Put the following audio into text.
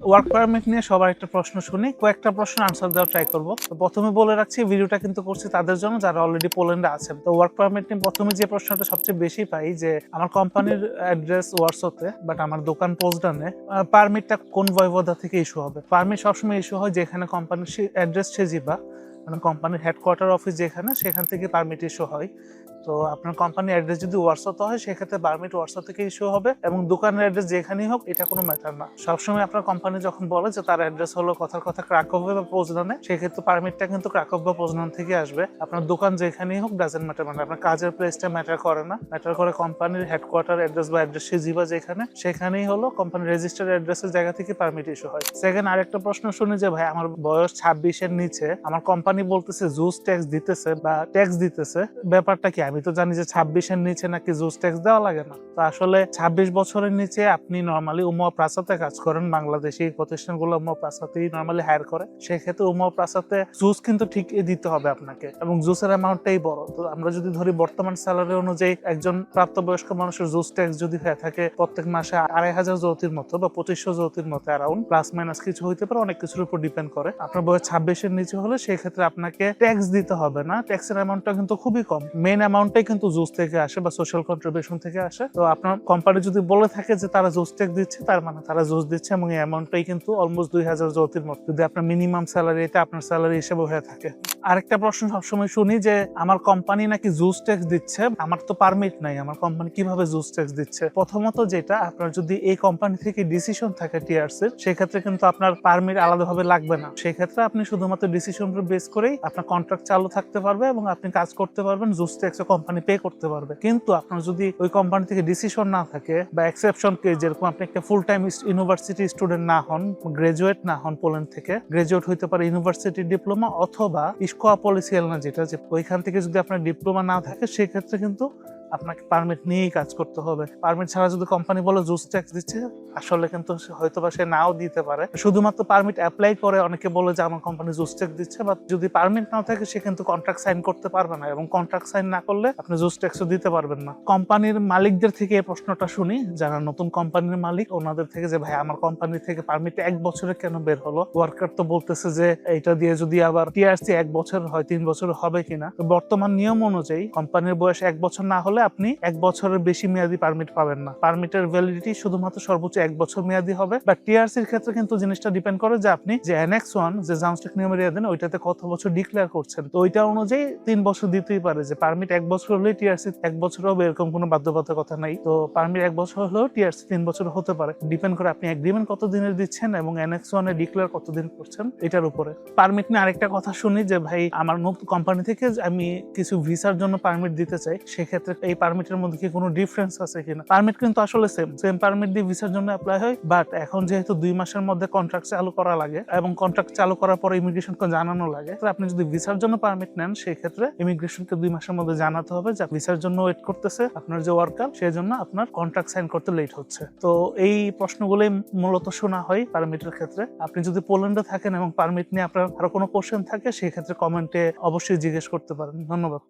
Work permit নিয়ে সবার একটা প্রশ্ন শুনি, কয়েকটা প্রশ্ন আনসার দেওয়ার ট্রাই করবো। তো প্রথমে বলে রাখছি, ভিডিওটা কিন্তু করছি তাদের জন্য যারা অলরেডি পোল্যান্ডে আছেন। তো ওয়ার্ক পারমিট নিয়ে প্রথমে যে প্রশ্নটা সবচেয়ে বেশি পাই যে আমার কোম্পানির অ্যাড্রেস ওয়ারসোতে, বাট আমার দোকান পোজডানে, পারমিটটা কোন ভয়ভোদা থেকে ইস্যু হবে? পারমিট সবসময় ইস্যু হয় যেখানে কোম্পানির অ্যাড্রেস সেজিবা, মানে কোম্পানির হেডকোয়ার্টার অফিস যেখানে, সেখান থেকে পারমিট ইস্যু হয়। তো আপনার কোম্পানির অ্যাড্রেস যদি ওয়ারসোতে হয় সেক্ষেত্রে পারমিট ওয়ারসো থেকে ইস্যু হবে, এবং দোকানের অ্যাড্রেস যেখানেই হোক এটা কোনো ম্যাটার না। সবসময় আপনার কোম্পানি যখন বলে যে তার অ্যাড্রেস হলো কথার কথা ক্রাকোভে বা পোজনানে, সেক্ষেত্রে পারমিটটা কিন্তু ক্রাকোভ বা পোজনান থেকে আসবে। আপনার দোকান যেখানেই হোক ডাজেন্ট ম্যাটার, মানে আপনার কাজের প্লেসটা ম্যাটার করে না, ম্যাটার করে কোম্পানির হেডকোয়ার্টার অ্যাড্রেস বা অ্যাড্রেস সেজিবা যেখানে, সেখানেই হলো কোম্পানির রেজিস্টার্ড অ্যাড্রেসের জায়গা থেকে পারমিট ইস্যু হয়। সেকেন্ড, আরেকটা প্রশ্ন শুনি যে ভাই আমার বয়স 26-এর নিচে, আমার কোম্পানি বলতেছে জুস ট্যাক্স দিতেছে বা ট্যাক্স দিতেছে, ব্যাপারটা কি? আমি তো জানি যে 26-এর নিচে নাকি জুস ট্যাক্স দেওয়া লাগে না। তো আসলে 26 বছরের নিচে আপনি নর্মালি উমা প্রাসাতে কাজ করেন, বাংলাদেশি প্রতিষ্ঠানগুলো উমা প্রাসাতেই নর্মালি হায়ার করে, সেক্ষেত্রে উমা প্রাসাতে জুস কিন্তু ঠিক দিতে হবে আপনাকে, এবং জুসের অ্যামাউন্টটাই বড়। তো আমরা যদি ধরি বর্তমান স্যালারি অনুযায়ী একজন প্রাপ্তবয়স্ক মানুষের জুস ট্যাক্স যদি হয়ে থাকে প্রত্যেক মাসে 2500 জৌতির মতো বা 2500 জৌতির মতো, অ্যারাউন্ড, প্লাস মাইনাস কিছু হইতে পারে, অনেক কিছুর উপর ডিপেন্ড করে। আপনার বয়স 26-এর নিচে হলে সেক্ষেত্রে আপনাকে ট্যাক্স দিতে হবে না, ট্যাক্সের অ্যামাউন্টটা কিন্তু খুবই কম, মেইন অ্যামাউন্টটাই কিন্তু জুস থেকে আসে বা সোশ্যাল কন্ট্রিবিউশন থেকে আসে। তো আপনার কোম্পানি যদি বলে থাকে যে তারা জুস ট্যাক্স দিচ্ছে, তার মানে তারা জুস দিচ্ছে, এবং এই অ্যামাউন্টটাই কিন্তু অলমোস্ট 2000 জৌতির মতো, যদি আপনার মিনিমাম স্যালারি এটা আপনার স্যালারি হিসেবে হয়ে থাকে। আরেকটা প্রশ্ন সবসময় শুনি যে আমার কোম্পানি নাকি জুস ট্যাক্স দিচ্ছে, আমার তো পারমিট নাই, আমার কোম্পানি কিভাবে জুস ট্যাক্স দিচ্ছে? প্রথমত যেটা, আপনার যদি এই কোম্পানি থেকে ডিসিশন থাকে টিআরসির, সেক্ষেত্রে কিন্তু আপনার পারমিট আলাদাভাবে লাগবে না। সেক্ষেত্রে আপনি শুধুমাত্র ডিসিশন বেস করেই আপনার কন্ট্রাক্ট চালু থাকতে পারবে এবং আপনি কাজ করতে পারবেন, জুস ট্যাক্স কোম্পানি পে করতে পারবে। কিন্তু আপনার যদি ওই কোম্পানি থেকে ডিসিশন না থাকে বা এক্সেপশন কেস, যেরকম আপনি একটা ফুল টাইম ইউনিভার্সিটি স্টুডেন্ট না হন, গ্রাজুয়েট না হন, পোল্যান্ড থেকে গ্রাজুয়েট হইতে পারে ইউনিভার্সিটি ডিপ্লোমা অথবা স্কোয়া পলিসিয়াল না, যেটা যে ওইখান থেকে যদি আপনার ডিপ্লোমা না থাকে, সেক্ষেত্রে কিন্তু আপনাকে পারমিট নিয়েই কাজ করতে হবে। পারমিট ছাড়া যদি কোম্পানি বলে জুস ট্যাক্স দিচ্ছে, আসলে কিন্তু হয়তোবা সে নাও দিতে পারে। শুধুমাত্র পারমিট অ্যাপ্লাই করে অনেকে বলে যে আমার কোম্পানি জুস ট্যাক্স দিচ্ছে, বাট যদি পারমিট না থাকে সে কিন্তু কন্ট্রাক্ট সাইন করতে পারবে না, এবং কন্ট্রাক্ট সাইন না করলে আপনি জুস ট্যাক্সও দিতে পারবেন না। কোম্পানির মালিকদের থেকে এই প্রশ্নটা শুনি, যারা নতুন কোম্পানির মালিক, ওনাদের থেকে, যে ভাই আমার কোম্পানি থেকে পারমিট 1 বছরে কেন বের হলো? ওয়ার্কার তো বলতেছে যে এটা দিয়ে যদি আবার টিআরসি 1 বছর হয় 3 বছর হবে কিনা। বর্তমান নিয়ম অনুযায়ী কোম্পানির বয়স 1 বছর না হলে আপনি 1 বছরের বেশি মেয়াদি পারমিট পাবেন না। পারমিটের ভ্যালিডিটি শুধুমাত্র সর্বোচ্চ 1 বছর মেয়াদি হবে। বাট টিআরসির ক্ষেত্রে কিন্তু জিনিসটা ডিপেন্ড করে যে আপনি যে অ্যানেক্স 1 যে জামস্টেক নিয়মের দেন, ওইটাতে কত বছর ডিক্লেয়ার করছেন। তো ওইটা অনুযায়ী 3 বছর দিতেই পারে, যে পারমিট 1 বছর হলেই টিআরসি 1 বছর হবে এরকম কোনো বাধ্যবাধকতা নাই। তো পারমিট 1 বছর হলেও টিআরসি 3 বছর হতে পারে, ডিপেন্ড করে আপনি এগ্রিমেন্ট কত দিনের দিচ্ছেন এবং অ্যানেক্স 1 এ ডিক্লেয়ার কতদিন করছেন এটার উপরে। পারমিট নিয়ে আরেকটা কথা শুনি যে ভাই আমার নতুন কোম্পানি থেকে আমি কিছু ভিসার জন্য পারমিট দিতে চাই, সেক্ষেত্রে এই পারমিটের মধ্যে কি কোনো ডিফারেন্স আছে কিনা? পারমিট কিন্তু আসলে সেম পারমিট দিয়ে ভিসার জন্য অ্যাপ্লাই হয়, বাট এখন যেহেতু 2 মাসের মধ্যে কন্ট্রাক্ট চালু করা লাগে এবং কন্ট্রাক্ট চালু করার পরে ইমিগ্রেশনকে জানানো লাগে, তো আপনি যদি ভিসার জন্য পারমিট নেন, সেক্ষেত্রে ইমিগ্রেশনকে 2 মাসের মধ্যে জানাতে হবে যে ভিসার জন্য ওয়েট করতেছে আপনার যে ওয়ার্কার, সেই জন্য আপনার কন্ট্রাক্ট সাইন করতে লেট হচ্ছে। তো এই প্রশ্নগুলোই মূলত শোনা হয় পারমিটের ক্ষেত্রে। আপনি যদি পোল্যান্ডে থাকেন এবং পারমিট নিয়ে আপনার আরো কোনো কোশ্চেন থাকে, সেক্ষেত্রে কমেন্টে অবশ্যই জিজ্ঞেস করতে পারেন। ধন্যবাদ।